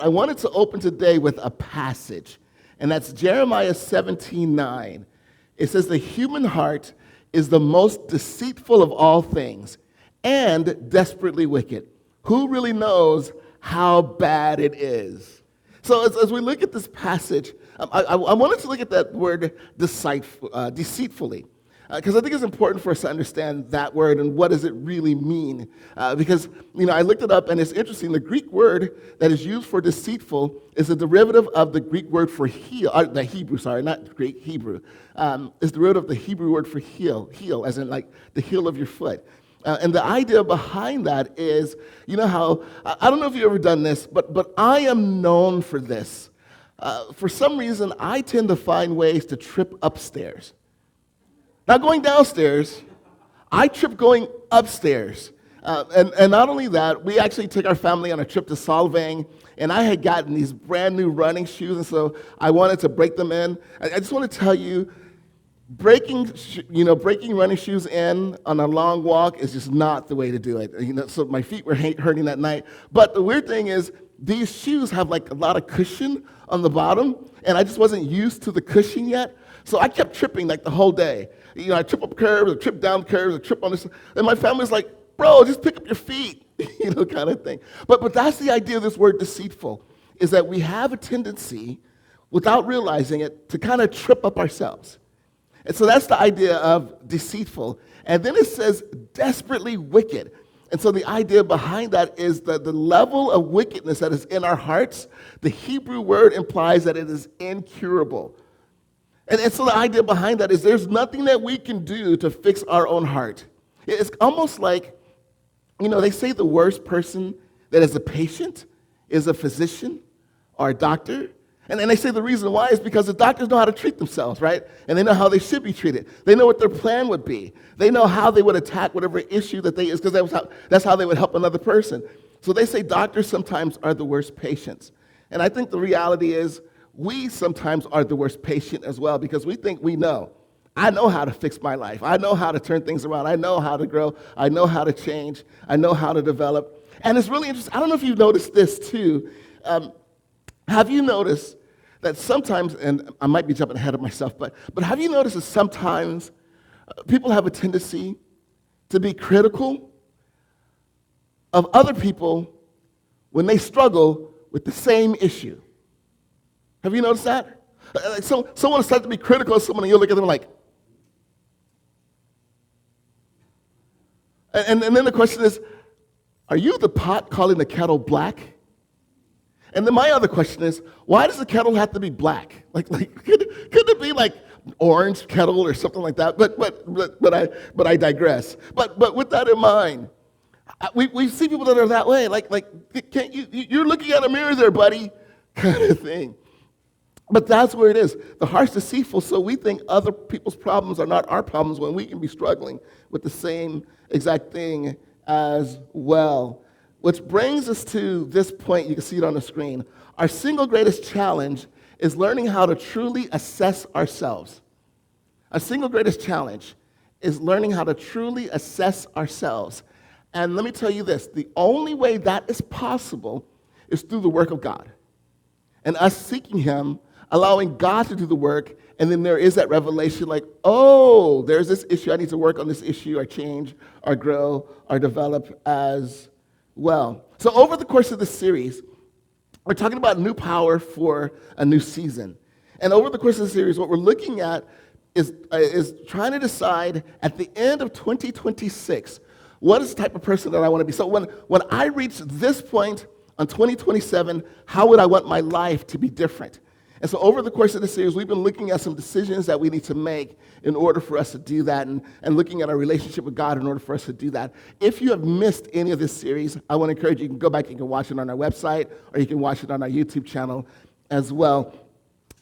I wanted to open today with a passage, and that's Jeremiah 17:9. It says, the human heart is the most deceitful of all things and desperately wicked. Who really knows how bad it is? So as we look at this passage, I wanted to look at that word deceitfully. Because I think it's important for us to understand that word and what does it really mean. Because, I looked it up and it's interesting. The Greek word that is used for deceitful is a derivative of the Greek word for heel, the Hebrew, sorry, not Greek, Hebrew. It's the derivative of the Hebrew word for heel, as in like the heel of your foot. And the idea behind that is, how, I don't know if you've ever done this, but I am known for this. For some reason, I tend to find ways to trip upstairs. Not going downstairs, I trip going upstairs. And not only that, we actually took our family on a trip to Solvang, and I had gotten these brand new running shoes, and so I wanted to break them in. I just want to tell you, breaking running shoes in on a long walk is just not the way to do it. So my feet were hurting that night. But the weird thing is, these shoes have like a lot of cushion on the bottom, and I just wasn't used to the cushion yet. So I kept tripping like the whole day. I trip up curves, I trip down curves, I trip on this. And my family's like, bro, just pick up your feet, kind of thing. But that's the idea of this word deceitful, is that we have a tendency, without realizing it, to kind of trip up ourselves. And so that's the idea of deceitful. And then it says desperately wicked. And so the idea behind that is that the level of wickedness that is in our hearts, the Hebrew word implies that it is incurable. And so the idea behind that is there's nothing that we can do to fix our own heart. It's almost like, they say the worst person that is a patient is a physician or a doctor. And they say the reason why is because the doctors know how to treat themselves, right? And they know how they should be treated. They know what their plan would be. They know how they would attack whatever issue that is, because that's how they would help another person. So they say doctors sometimes are the worst patients. And I think the reality is we sometimes are the worst patient as well, because we think we know. I know how to fix my life. I know how to turn things around. I know how to grow. I know how to change. I know how to develop. And it's really interesting. I don't know if you've noticed this too. Have you noticed that sometimes, and I might be jumping ahead of myself, but have you noticed that sometimes people have a tendency to be critical of other people when they struggle with the same issue? Have you noticed that? So someone starts to be critical of someone, and you'll look at them like, and then the question is, are you the pot calling the kettle black? And then my other question is, why does the kettle have to be black? Like could it be like orange kettle or something like that? But I digress. But with that in mind, we see people that are that way. Like can't you're looking at a mirror there, buddy, kind of thing. But that's where it is. The heart's deceitful, so we think other people's problems are not our problems when we can be struggling with the same exact thing as well. Which brings us to this point, you can see it on the screen. Our single greatest challenge is learning how to truly assess ourselves. Our single greatest challenge is learning how to truly assess ourselves. And let me tell you this, the only way that is possible is through the work of God. And us seeking Him, allowing God to do the work, and then there is that revelation like, oh, there's this issue, I need to work on this issue, or change, or grow, or develop as well. So over the course of this series, we're talking about new power for a new season. And over the course of the series, what we're looking at is trying to decide at the end of 2026, what is the type of person that I want to be? So when I reach this point on 2027, how would I want my life to be different? And so over the course of the series, we've been looking at some decisions that we need to make in order for us to do that, and looking at our relationship with God in order for us to do that. If you have missed any of this series, I want to encourage you, you can go back, you can watch it on our website, or you can watch it on our YouTube channel as well.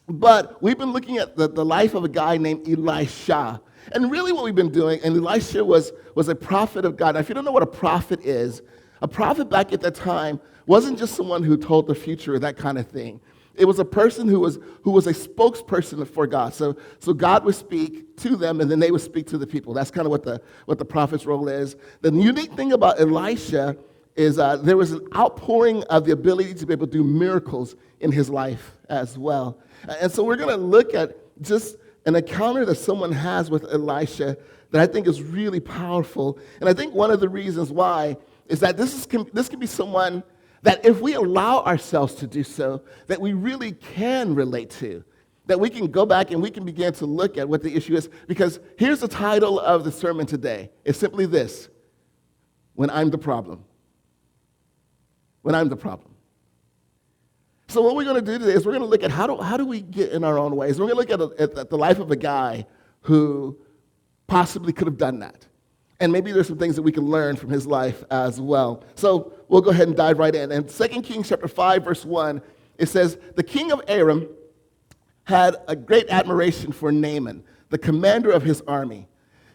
But we've been looking at the life of a guy named Elisha. And really what we've been doing, and Elisha was a prophet of God. Now, if you don't know what a prophet is, a prophet back at that time wasn't just someone who told the future or that kind of thing. It was a person who was a spokesperson for God. So God would speak to them, and then they would speak to the people. That's kind of what the prophet's role is. The unique thing about Elisha is there was an outpouring of the ability to be able to do miracles in his life as well. And so we're going to look at just an encounter that someone has with Elisha that I think is really powerful. And I think one of the reasons why is that this can be someone that if we allow ourselves to do so, that we really can relate to, that we can go back and we can begin to look at what the issue is. Because here's the title of the sermon today. It's simply this: When I'm the Problem. When I'm the problem. So what we're going to do today is we're going to look at how do we get in our own ways. We're going to look at the life of a guy who possibly could have done that. And maybe there's some things that we can learn from his life as well. So we'll go ahead and dive right in. In 2 Kings chapter 5, verse 1, it says, the king of Aram had a great admiration for Naaman, the commander of his army,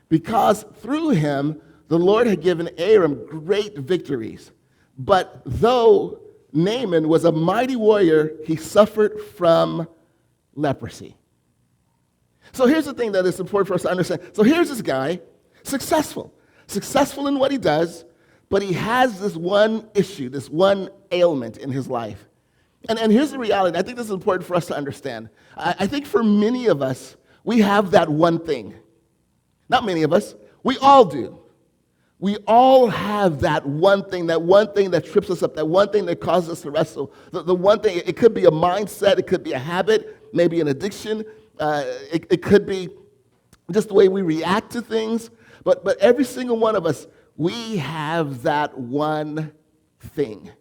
because through him the Lord had given Aram great victories. But though Naaman was a mighty warrior, he suffered from leprosy. So here's the thing that is important for us to understand. So here's this guy, successful in what he does, but he has this one issue, this one ailment in his life. And here's the reality. I think this is important for us to understand. I think for many of us, we have that one thing. Not many of us. We all do. We all have that one thing that trips us up, that one thing that causes us to wrestle. The one thing, it could be a mindset, it could be a habit, maybe an addiction. It could be just the way we react to things. But every single one of us, we have that one thing.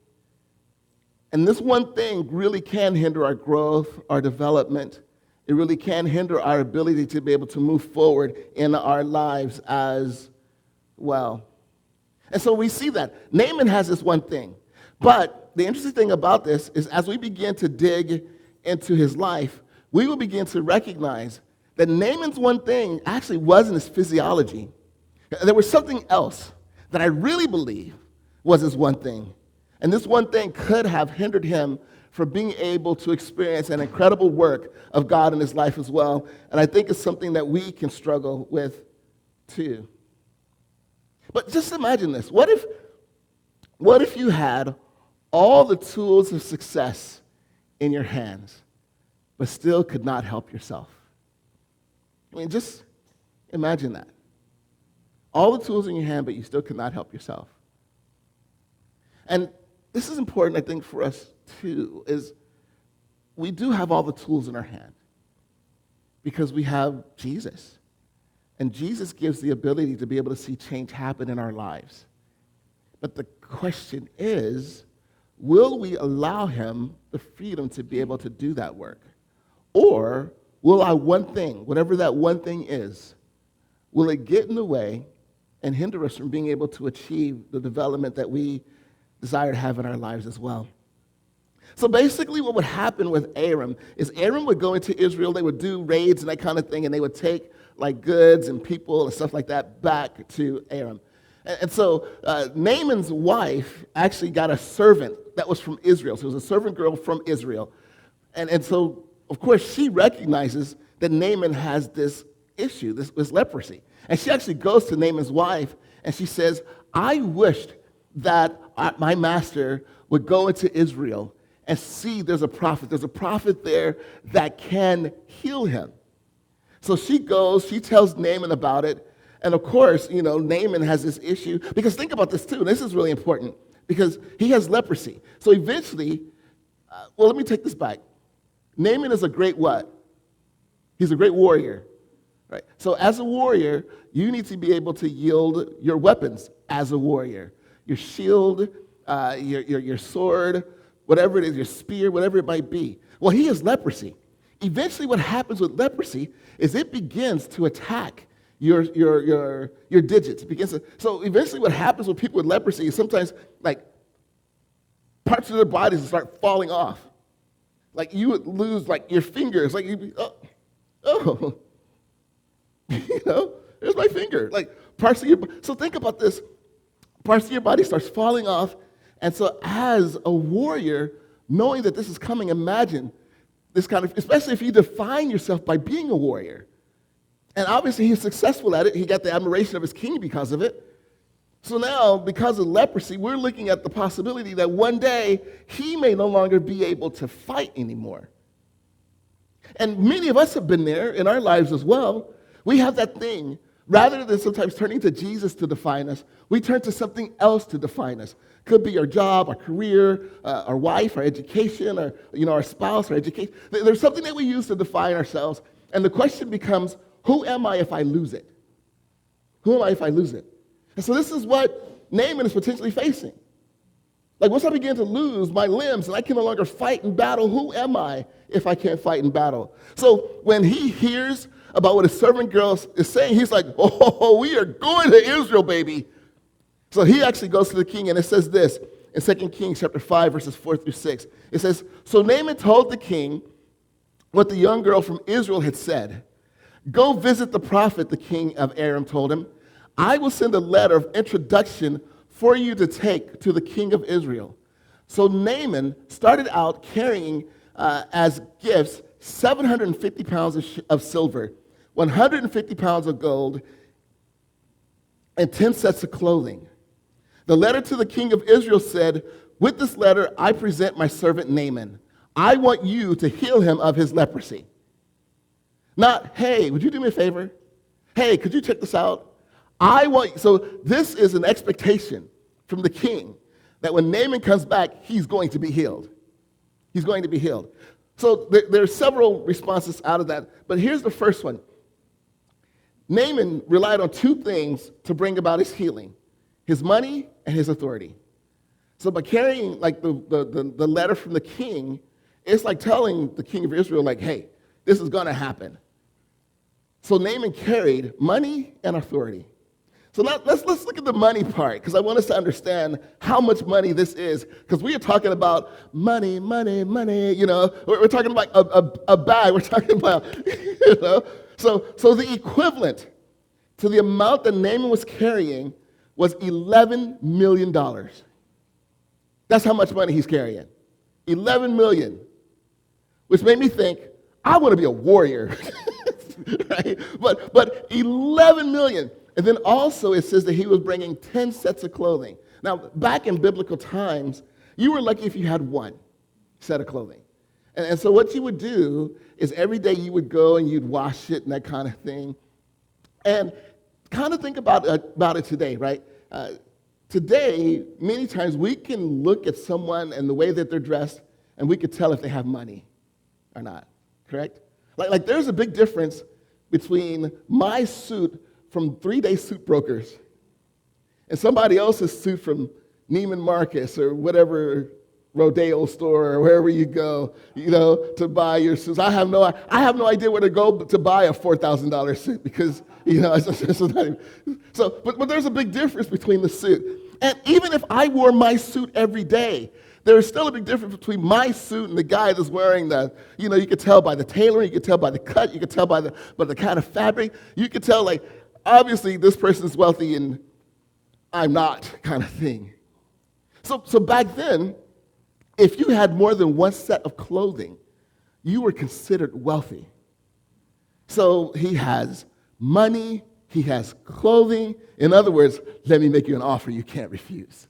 And this one thing really can hinder our growth, our development. It really can hinder our ability to be able to move forward in our lives as well. And so we see that. Naaman has this one thing. But the interesting thing about this is as we begin to dig into his life, we will begin to recognize that Naaman's one thing actually wasn't his physiology. There was something else that I really believe was his one thing. And this one thing could have hindered him from being able to experience an incredible work of God in his life as well. And I think it's something that we can struggle with too. But just imagine this. What if you had all the tools of success in your hands, but still could not help yourself? I mean, just imagine that. All the tools in your hand, but you still could not help yourself. And this is important, I think, for us too, is we do have all the tools in our hand because we have Jesus. And Jesus gives the ability to be able to see change happen in our lives. But the question is, will we allow him the freedom to be able to do that work? Or will our one thing, whatever that one thing is, will it get in the way and hinder us from being able to achieve the development that we desire to have in our lives as well? So basically what would happen with Aram is Aram would go into Israel, they would do raids and that kind of thing, and they would take like goods and people and stuff like that back to Aram. And so Naaman's wife actually got a servant that was from Israel. So it was a servant girl from Israel. And so, of course, she recognizes that Naaman has this issue, this leprosy. And she actually goes to Naaman's wife and she says, I wished that my master would go into Israel and see there's a prophet. There's a prophet there that can heal him. So she goes, she tells Naaman about it. And of course, Naaman has this issue. Because think about this too. This is really important. Because he has leprosy. So eventually, let me take this back. Naaman is a great what? He's a great warrior. Right? So as a warrior, you need to be able to yield your weapons as a warrior. Your shield, your sword, whatever it is, your spear, whatever it might be. Well, he has leprosy. Eventually what happens with leprosy is it begins to attack your digits. So eventually what happens with people with leprosy is sometimes like parts of their bodies will start falling off. Like you would lose like your fingers. Like you'd be, oh. There's my finger. Like parts of so think about this. Parts of your body starts falling off. And so as a warrior, knowing that this is coming, imagine this kind of, especially if you define yourself by being a warrior. And obviously he's successful at it. He got the admiration of his king because of it. So now, because of leprosy, we're looking at the possibility that one day he may no longer be able to fight anymore. And many of us have been there in our lives as well. We have that thing. Rather than sometimes turning to Jesus to define us, we turn to something else to define us. Could be our job, our career, our wife, our education, or our spouse, our education. There's something that we use to define ourselves. And the question becomes, who am I if I lose it? Who am I if I lose it? And so this is what Naaman is potentially facing. Like once I begin to lose my limbs and I can no longer fight in battle, who am I if I can't fight in battle? So when he hears about what his servant girl is saying, he's like, oh, we are going to Israel, baby. So he actually goes to the king, and it says this in 2 Kings chapter 5, verses 4 through 6. It says, so Naaman told the king what the young girl from Israel had said. Go visit the prophet, the king of Aram told him. I will send a letter of introduction for you to take to the king of Israel. So Naaman started out carrying as gifts 750 pounds of silver, 150 pounds of gold, and 10 sets of clothing. The letter to the king of Israel said, with this letter I present my servant Naaman. I want you to heal him of his leprosy. Not, hey, would you do me a favor? Hey, could you check this out? So this is an expectation from the king that when Naaman comes back, he's going to be healed. He's going to be healed. So there are several responses out of that, but here's the first one. Naaman relied on two things to bring about his healing: his money and his authority. So by carrying like the letter from the king, it's like telling the king of Israel, like, hey, this is going to happen. So Naaman carried money and authority. So now let's look at the money part, because I want us to understand how much money this is, because we are talking about money, money, money, we're talking about a bag, we're talking about, So the equivalent to the amount that Naaman was carrying was $11 million. That's how much money he's carrying. 11 million. Which made me think, I want to be a warrior. Right? But 11 million. And then also it says that he was bringing 10 sets of clothing. Now, back in biblical times, you were lucky if you had one set of clothing. And so what you would do is every day you would go and you'd wash it and that kind of thing. And kind of think about it today, right? Today, many times we can look at someone and the way that they're dressed, and we could tell if they have money or not, correct? Like there's a big difference between my suit from 3-Day Suit Brokers and somebody else's suit from Neiman Marcus or whatever rodeo store or wherever you go, to buy your suits. I have no idea where to go to buy a $4,000 suit because, it's not even, but there's a big difference between the suit. And even if I wore my suit every day, there is still a big difference between my suit and the guy that's wearing you could tell by the tailoring, you could tell by the cut, you could tell by the kind of fabric, you could tell, like, obviously this person's wealthy and I'm not, kind of thing. So back then, if you had more than one set of clothing, you were considered wealthy. So he has money, he has clothing. In other words, let me make you an offer you can't refuse.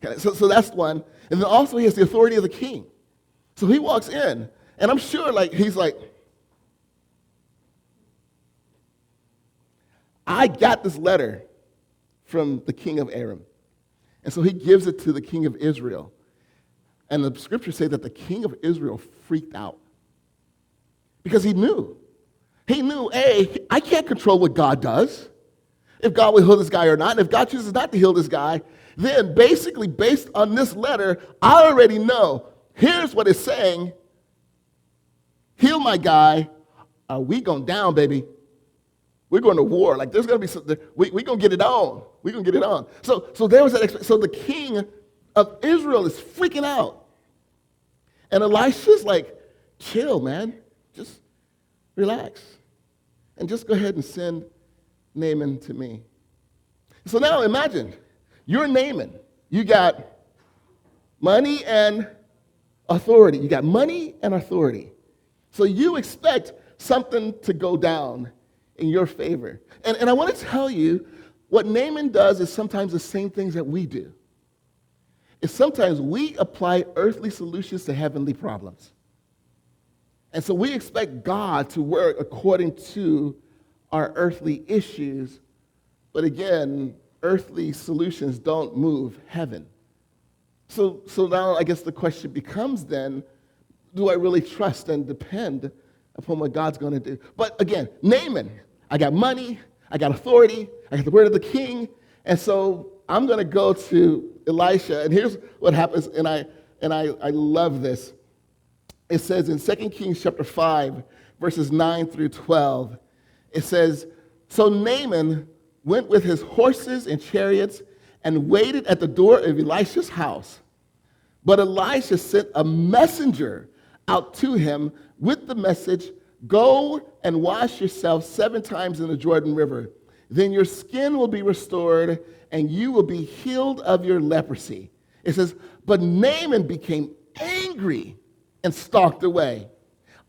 Okay, so that's one. And then also he has the authority of the king. So he walks in, and I'm sure he's like, I got this letter from the king of Aram. And so he gives it to the king of Israel. And the scriptures say that the king of Israel freaked out. Because he knew. He knew, I can't control what God does. If God will heal this guy or not. And if God chooses not to heal this guy, then basically based on this letter, I already know. Here's what it's saying. Heal my guy. We going down, baby. We're going to war. Like there's going to be something. We're going to get it on. We're going to get it on. So there was that. So the king of Israel is freaking out. And Elisha's like, chill, man. Just relax. And just go ahead and send Naaman to me. So now imagine, you're Naaman. You got money and authority. You got money and authority. So you expect something to go down in your favor. And I want to tell you, what Naaman does is sometimes the same things that we do. Is sometimes we apply earthly solutions to heavenly problems. And so we expect God to work according to our earthly issues, but again, earthly solutions don't move heaven. So now I guess the question becomes then, do I really trust and depend upon what God's going to do? But again, Naaman, I got money, I got authority, I got the word of the king, and so I'm going to go to Elisha, and here's what happens, and I love this. It says in 2 Kings chapter 5, verses 9 through 12, it says, so Naaman went with his horses and chariots and waited at the door of Elisha's house. But Elisha sent a messenger out to him with the message, go and wash yourself 7 times in the Jordan River. Then your skin will be restored and you will be healed of your leprosy. It says, but Naaman became angry and stalked away.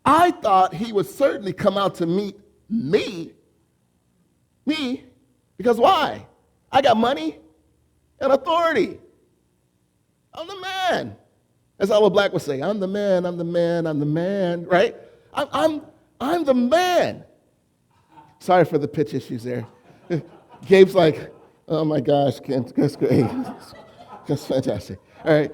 I thought he would certainly come out to meet me, because why? I got money and authority. I'm the man. That's how a black would say, I'm the man, I'm the man, I'm the man, right? I'm the man. Sorry for the pitch issues there. Gabe's like, oh my gosh, Kent, that's great. That's fantastic. All right.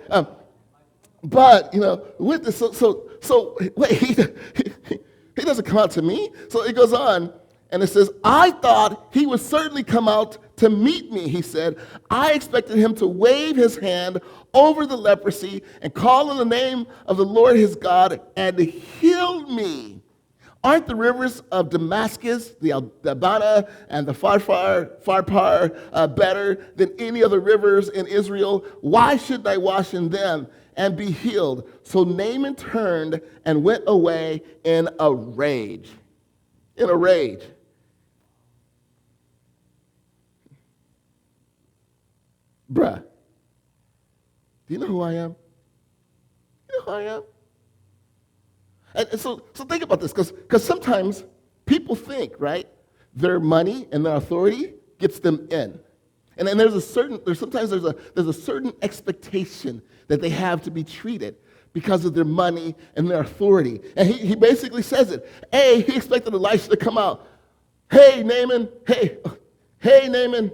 But, with this, so wait, he doesn't come out to me. So it goes on, and it says, I thought he would certainly come out to meet me, he said. I expected him to wave his hand over the leprosy and call on the name of the Lord his God and heal me. Aren't the rivers of Damascus, the Abana and the Pharpar better than any other rivers in Israel? Why shouldn't I wash in them and be healed? So Naaman turned and went away in a rage. In a rage. Bruh, do you know who I am? You know who I am? And so think about this, because sometimes people think, right, their money and their authority gets them in. And then there's a certain expectation that they have to be treated because of their money and their authority. And he basically says it. He expected Elisha to come out. Hey, Naaman. Hey, Naaman.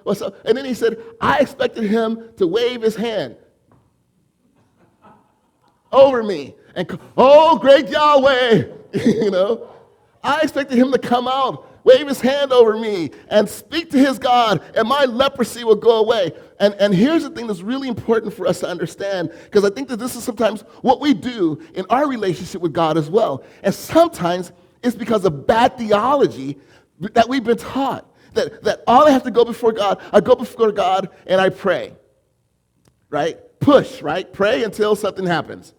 What's up? And then he said, I expected him to wave his hand over me. And, oh, great Yahweh. I expected him to come out, wave his hand over me, and speak to his God, and my leprosy will go away. And here's the thing that's really important for us to understand, because I think that this is sometimes what we do in our relationship with God as well. And sometimes it's because of bad theology that we've been taught. That all I have to go before God, I go before God and I pray, right? Push, right? Pray until something happens.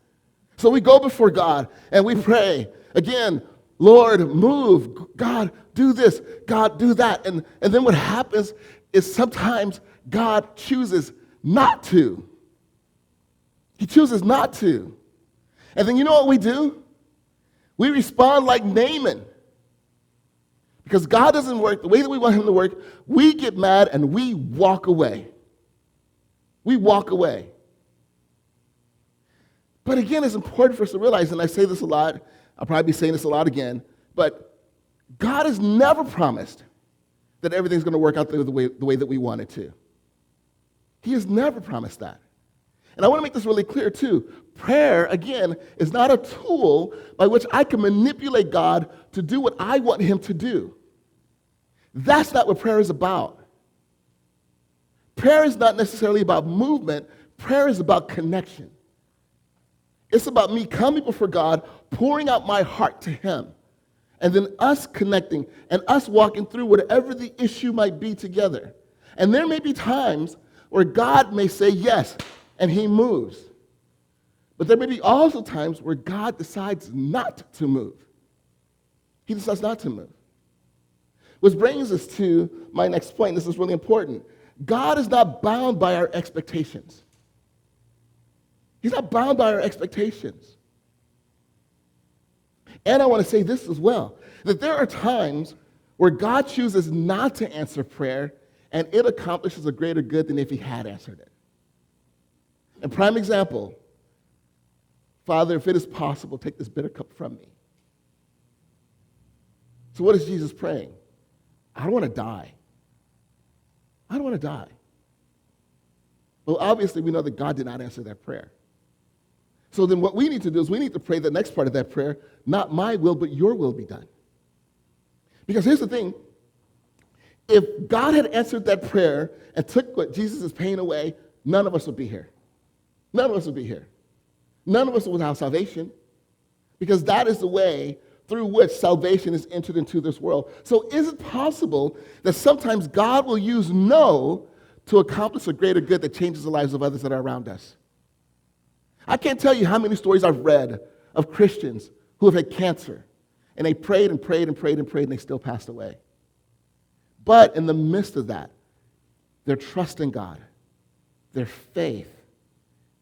So we go before God and we pray. Again, Lord, move. God, do this. God, do that. And then what happens is sometimes God chooses not to. He chooses not to. And then you know what we do? We respond like Naaman. Because God doesn't work the way that we want him to work, we get mad and we walk away. We walk away. But again, it's important for us to realize, and I say this a lot, I'll probably be saying this a lot again, but God has never promised that everything's going to work out the way that we want it to. He has never promised that. And I want to make this really clear too. Prayer, again, is not a tool by which I can manipulate God to do what I want him to do. That's not what prayer is about. Prayer is not necessarily about movement. Prayer is about connection. It's about me coming before God, pouring out my heart to him, and then us connecting and us walking through whatever the issue might be together. And there may be times where God may say yes, and he moves. But there may be also times where God decides not to move. He decides not to move. Which brings us to my next point. This is really important. God is not bound by our expectations. He's not bound by our expectations. And I want to say this as well, that there are times where God chooses not to answer prayer, and it accomplishes a greater good than if he had answered it. A prime example, Father, if it is possible, take this bitter cup from me. So what is Jesus praying? I don't want to die. I don't want to die. Well, obviously, we know that God did not answer that prayer. So then what we need to do is we need to pray the next part of that prayer, not my will, but your will be done. Because here's the thing. If God had answered that prayer and took what Jesus' pain away, none of us would be here. None of us would be here. None of us would have salvation. Because that is the way through which salvation is entered into this world. So is it possible that sometimes God will use no to accomplish a greater good that changes the lives of others that are around us? I can't tell you how many stories I've read of Christians who have had cancer, and they prayed and prayed and prayed and prayed, and they still passed away. But in the midst of that, their trust in God, their faith,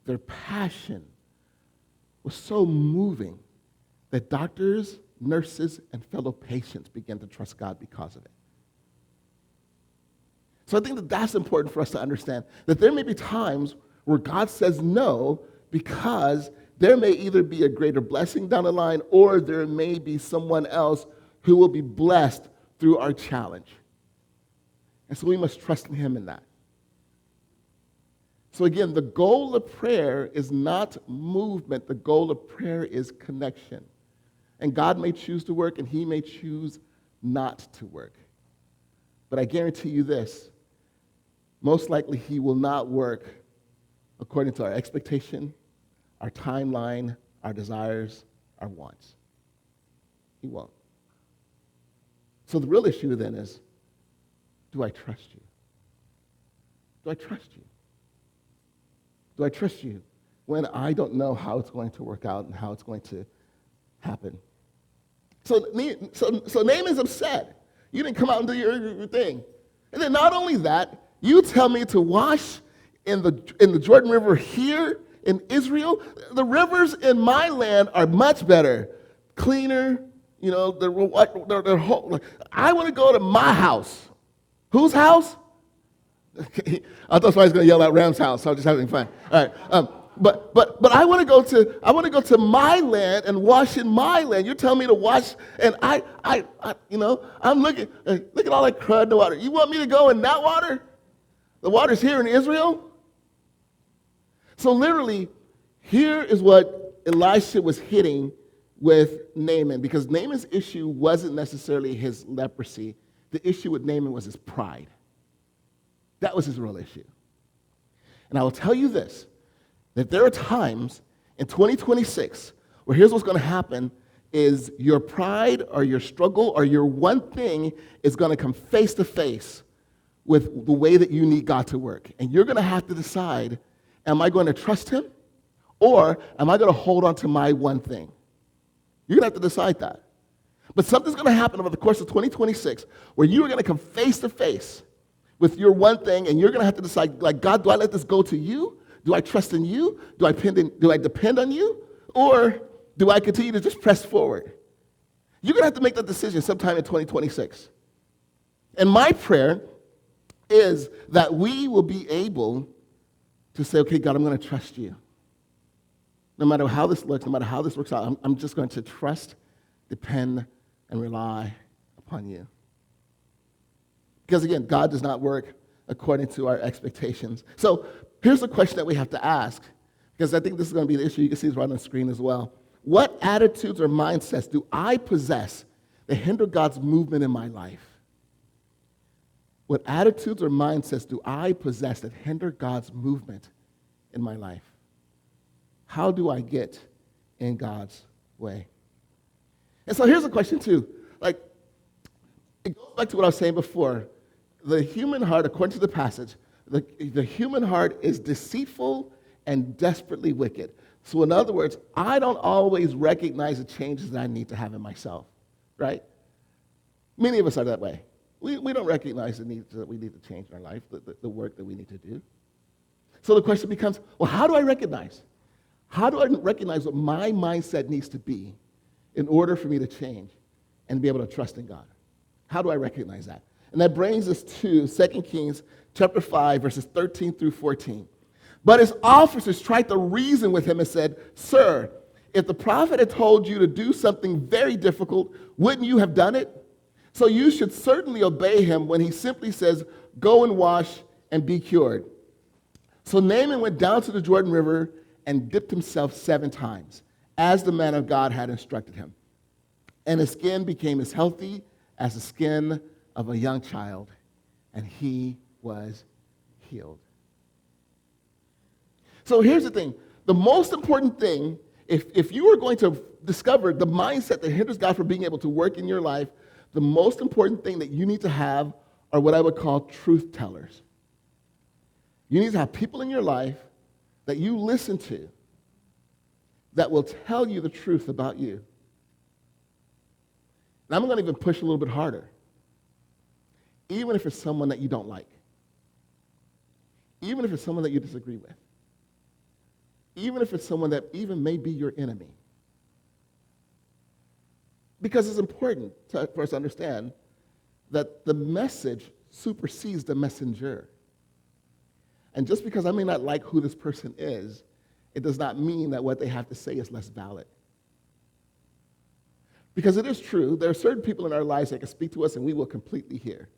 their passion was so moving that doctors, nurses, and fellow patients began to trust God because of it. So I think that that's important for us to understand, that there may be times where God says no because there may either be a greater blessing down the line or there may be someone else who will be blessed through our challenge. And so we must trust in him in that. So again, the goal of prayer is not movement. The goal of prayer is connection. And God may choose to work and he may choose not to work. But I guarantee you this, most likely he will not work according to our expectation, our timeline, our desires, our wants. He won't. So the real issue then is, do I trust you? Do I trust you? Do I trust you when I don't know how it's going to work out and how it's going to happen? So Naaman's upset. You didn't come out and do your thing. And then not only that, you tell me to wash in the Jordan River here in Israel. The rivers in my land are much better, cleaner. You know, they're whole. I want to go to my house. Whose house? I thought somebody was going to yell out Ram's house, so I'm just having fun. All right. But I want to go to my land and wash in my land. You're telling me to wash, and I'm looking. Look at all that crud in the water. You want me to go in that water? The water's here in Israel. So literally, here is what Elisha was hitting with Naaman, because Naaman's issue wasn't necessarily his leprosy. The issue with Naaman was his pride. That was his real issue. And I will tell you this, that there are times in 2026 where here's what's going to happen is your pride or your struggle or your one thing is going to come face to face with the way that you need God to work. And you're going to have to decide, am I going to trust him or am I going to hold on to my one thing? You're going to have to decide that. But something's going to happen over the course of 2026 where you are going to come face to face with your one thing, and you're going to have to decide, like, God, do I let this go to you? Do I trust in you? Do I depend on you? Or do I continue to just press forward? You're going to have to make that decision sometime in 2026. And my prayer is that we will be able to say, okay, God, I'm going to trust you. No matter how this looks, no matter how this works out, I'm just going to trust, depend, and rely upon you. Because again, God does not work according to our expectations. So here's the question that we have to ask, because I think this is going to be the issue. You can see it's right on the screen as well. What attitudes or mindsets do I possess that hinder God's movement in my life? What attitudes or mindsets do I possess that hinder God's movement in my life? How do I get in God's way? And so here's a question too. Like, it goes back to what I was saying before. The human heart, according to the passage, the human heart is deceitful and desperately wicked. So in other words, I don't always recognize the changes that I need to have in myself, right? Many of us are that way. We don't recognize the needs that we need to change in our life, the work that we need to do. So the question becomes, well, how do I recognize? How do I recognize what my mindset needs to be in order for me to change and be able to trust in God? How do I recognize that? And that brings us to 2 Kings chapter 5, verses 13 through 14. But his officers tried to reason with him and said, "Sir, if the prophet had told you to do something very difficult, wouldn't you have done it? So you should certainly obey him when he simply says, 'Go and wash and be cured.'" So Naaman went down to the Jordan River and dipped himself 7 times, as the man of God had instructed him. And his skin became as healthy as the skin of a young child, and he was healed. So here's the thing. The most important thing, if you are going to discover the mindset that hinders God from being able to work in your life, the most important thing that you need to have are what I would call truth tellers. You need to have people in your life that you listen to that will tell you the truth about you. And I'm going to even push a little bit harder. Even if it's someone that you don't like. Even if it's someone that you disagree with. Even if it's someone that even may be your enemy. Because it's important for us to understand that the message supersedes the messenger. And just because I may not like who this person is, it does not mean that what they have to say is less valid. Because it is true, there are certain people in our lives that can speak to us and we will completely hear.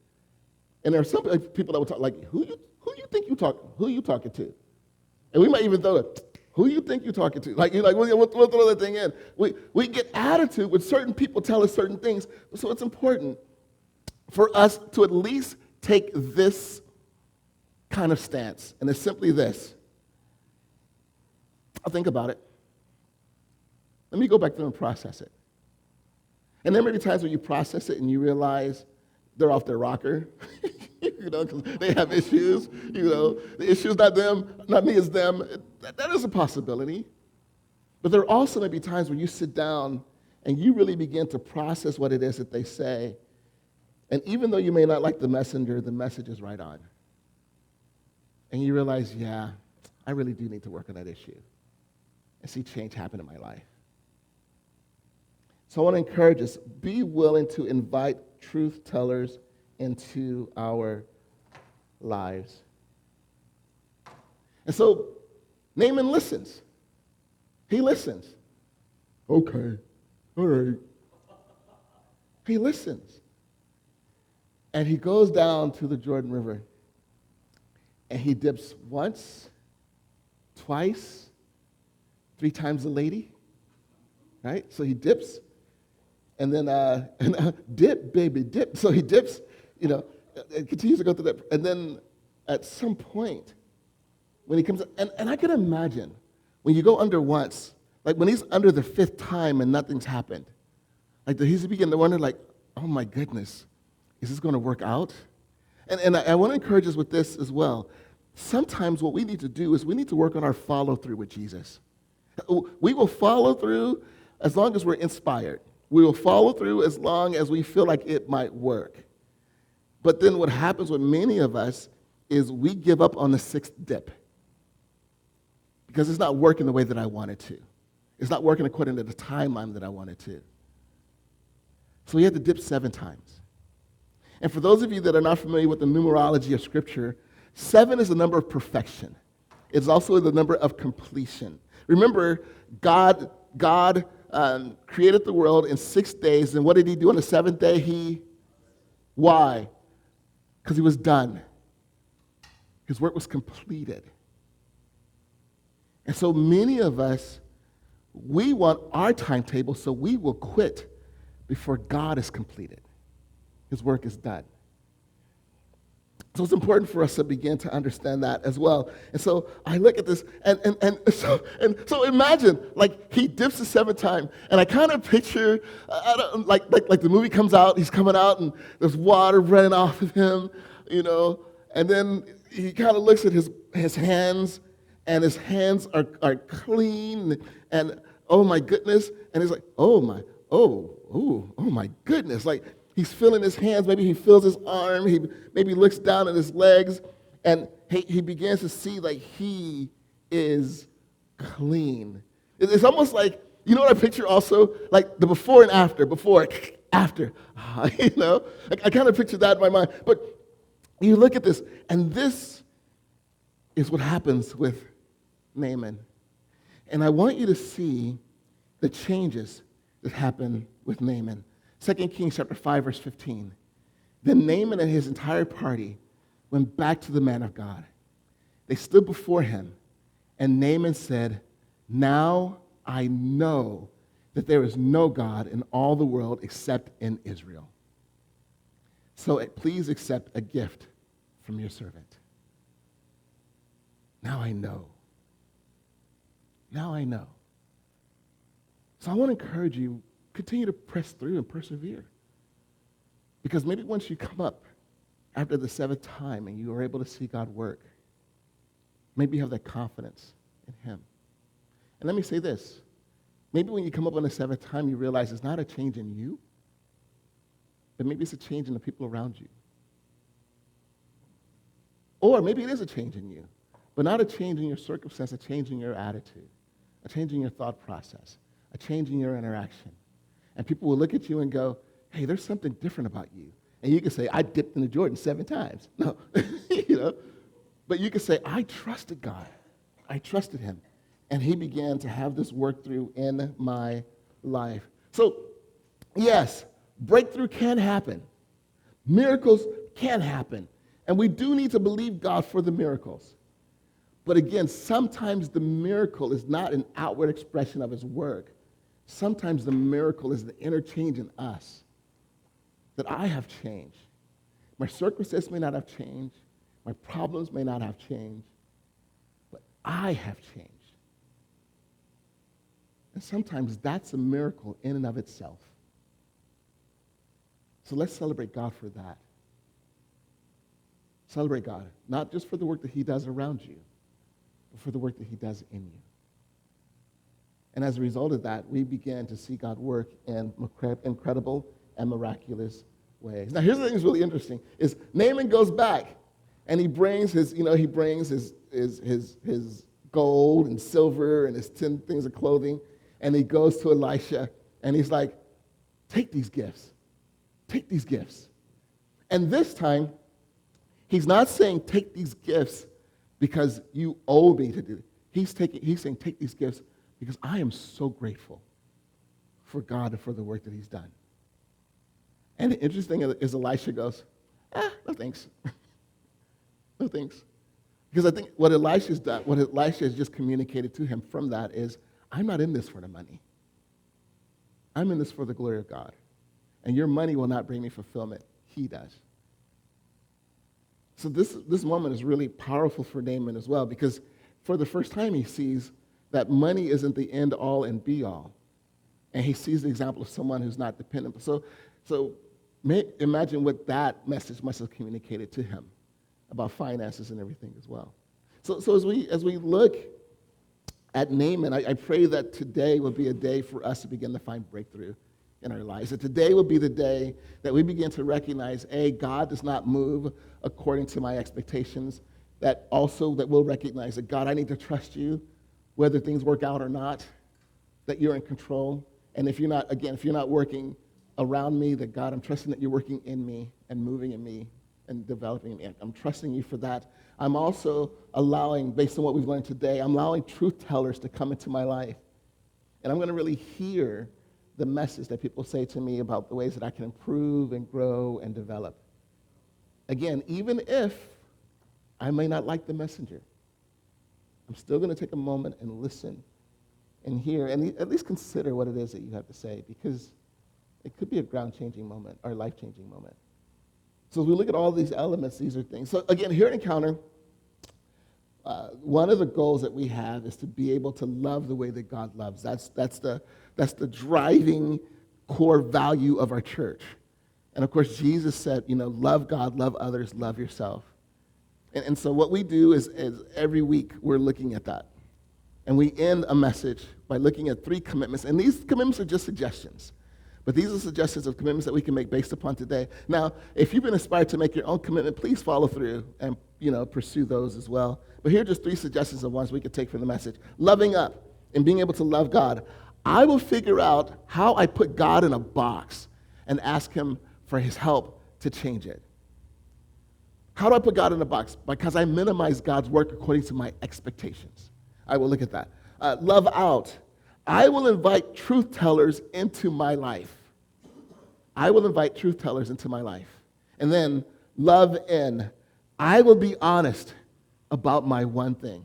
And there are some people that will talk like, who you think you talking to? And we might even throw it, who you think you're talking to? Like, you're like, we'll throw that thing in. We get attitude when certain people tell us certain things. So it's important for us to at least take this kind of stance. And it's simply this. I'll think about it. Let me go back there and process it. And there may be times when you process it and you realize they're off their rocker, because they have issues. The issue's not them, not me, it's them. That is a possibility. But there also may be times when you sit down and you really begin to process what it is that they say. And even though you may not like the messenger, the message is right on. And you realize, yeah, I really do need to work on that issue and see change happen in my life. So I want to encourage us, be willing to invite truth tellers into our lives. And so Naaman listens. He listens. Okay, all right. He listens. And he goes down to the Jordan River. And he dips once, twice, 3 times a lady. Right? So he dips. And then, dip, baby, dip. So he dips, and continues to go through that. And then at some point, when he comes, and I can imagine, when you go under once, like when he's under the 5th time and nothing's happened, like he's beginning to wonder, like, oh my goodness, is this going to work out? And I want to encourage us with this as well. Sometimes what we need to do is we need to work on our follow-through with Jesus. We will follow through as long as we're inspired. We will follow through as long as we feel like it might work. But then what happens with many of us is we give up on the 6th dip because it's not working the way that I wanted to. It's not working according to the timeline that I wanted to. So we had to dip 7 times. And for those of you that are not familiar with the numerology of Scripture, 7 is the number of perfection. It's also the number of completion. Remember, God created the world in 6 days, and what did he do on the 7th day? Why? Because he was done. His work was completed. And so many of us, we want our timetable, so we will quit before God is completed. His work is done. So it's important for us to begin to understand that as well. And so I look at this, and so imagine, like, he dips the 7th time, and I kind of picture, like the movie comes out, he's coming out, and there's water running off of him, and then he kind of looks at his hands, and his hands are clean, and oh my goodness, and he's like, oh my goodness, like, he's feeling his hands. Maybe he feels his arm. He maybe looks down at his legs, and he begins to see like he is clean. It's almost like, you know what I picture also? Like the before and after. Before, after. I kind of picture that in my mind. But you look at this, and this is what happens with Naaman. And I want you to see the changes that happen with Naaman. 2 Kings chapter 5, verse 15. Then Naaman and his entire party went back to the man of God. They stood before him, and Naaman said, "Now I know that there is no God in all the world except in Israel. So please accept a gift from your servant." Now I know. Now I know. So I want to encourage you, continue to press through and persevere. Because maybe once you come up after the seventh time and you are able to see God work, maybe you have that confidence in him. And let me say this. Maybe when you come up on the seventh time, you realize it's not a change in you, but maybe it's a change in the people around you. Or maybe it is a change in you, but not a change in your circumstance, a change in your attitude, a change in your thought process, a change in your interaction. And people will look at you and go, "Hey, there's something different about you." And you can say, "I dipped in the Jordan 7 times. No, But you can say, "I trusted God. I trusted him. And he began to have this work through in my life." So, yes, breakthrough can happen. Miracles can happen. And we do need to believe God for the miracles. But again, sometimes the miracle is not an outward expression of his work. Sometimes the miracle is the inner change in us. That I have changed. My circumstances may not have changed. My problems may not have changed. But I have changed. And sometimes that's a miracle in and of itself. So let's celebrate God for that. Celebrate God, not just for the work that he does around you, but for the work that he does in you. And as a result of that, we began to see God work in incredible and miraculous ways. Now, here's the thing that's really interesting, is Naaman goes back, and he brings his gold and silver and his 10 things of clothing, and he goes to Elisha, and he's like, "Take these gifts. Take these gifts." And this time, he's not saying, "Take these gifts because you owe me to do it." He's saying, "Take these gifts because I am so grateful for God and for the work that he's done." And the interesting thing is Elisha goes, "No thanks." No thanks. Because I think what Elisha's done, what Elisha has just communicated to him from that is, I'm not in this for the money. I'm in this for the glory of God. And your money will not bring me fulfillment. He does. So this moment is really powerful for Naaman as well, because for the first time he sees that money isn't the end all and be all. And he sees the example of someone who's not dependent. So imagine what that message must have communicated to him about finances and everything as well. So as we look at Naaman, I pray that today will be a day for us to begin to find breakthrough in our lives. That today will be the day that we begin to recognize, God does not move according to my expectations. That we'll recognize that, God, I need to trust you, whether things work out or not, that you're in control. And if you're not working around me, that, God, I'm trusting that you're working in me and moving in me and developing in me. I'm trusting you for that. I'm also allowing, based on what we've learned today, I'm allowing truth tellers to come into my life. And I'm going to really hear the message that people say to me about the ways that I can improve and grow and develop. Again, even if I may not like the messenger, I'm still going to take a moment and listen and hear and at least consider what it is that you have to say, because it could be a ground-changing moment or life-changing moment. So as we look at all these elements, these are things. So again, here at Encounter, one of the goals that we have is to be able to love the way that God loves. That's the driving core value of our church. And of course, Jesus said, love God, love others, love yourself. And so what we do is every week we're looking at that. And we end a message by looking at 3 commitments. And these commitments are just suggestions. But these are suggestions of commitments that we can make based upon today. Now, if you've been inspired to make your own commitment, please follow through and pursue those as well. But here are just 3 suggestions of ones we could take from the message. Loving up and being able to love God. I will figure out how I put God in a box. and ask him for his help to change it. How do I put God in a box? Because I minimize God's work according to my expectations. I will look at that. Love out. I will invite truth tellers into my life. I will invite truth tellers into my life. And then love in. I will be honest about my one thing.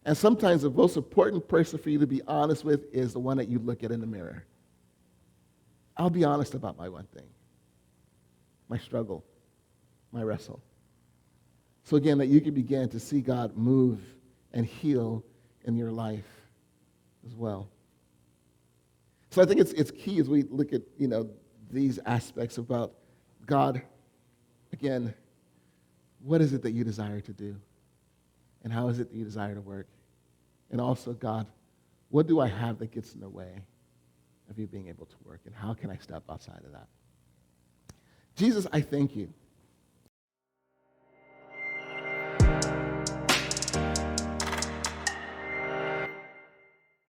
And sometimes the most important person for you to be honest with is the one that you look at in the mirror. I'll be honest about my one thing, my struggle, my wrestle. So again, that you can begin to see God move and heal in your life as well. So I think it's key as we look at, these aspects about God, again, what is it that you desire to do? And how is it that you desire to work? And also, God, what do I have that gets in the way of you being able to work? And how can I step outside of that? Jesus, I thank you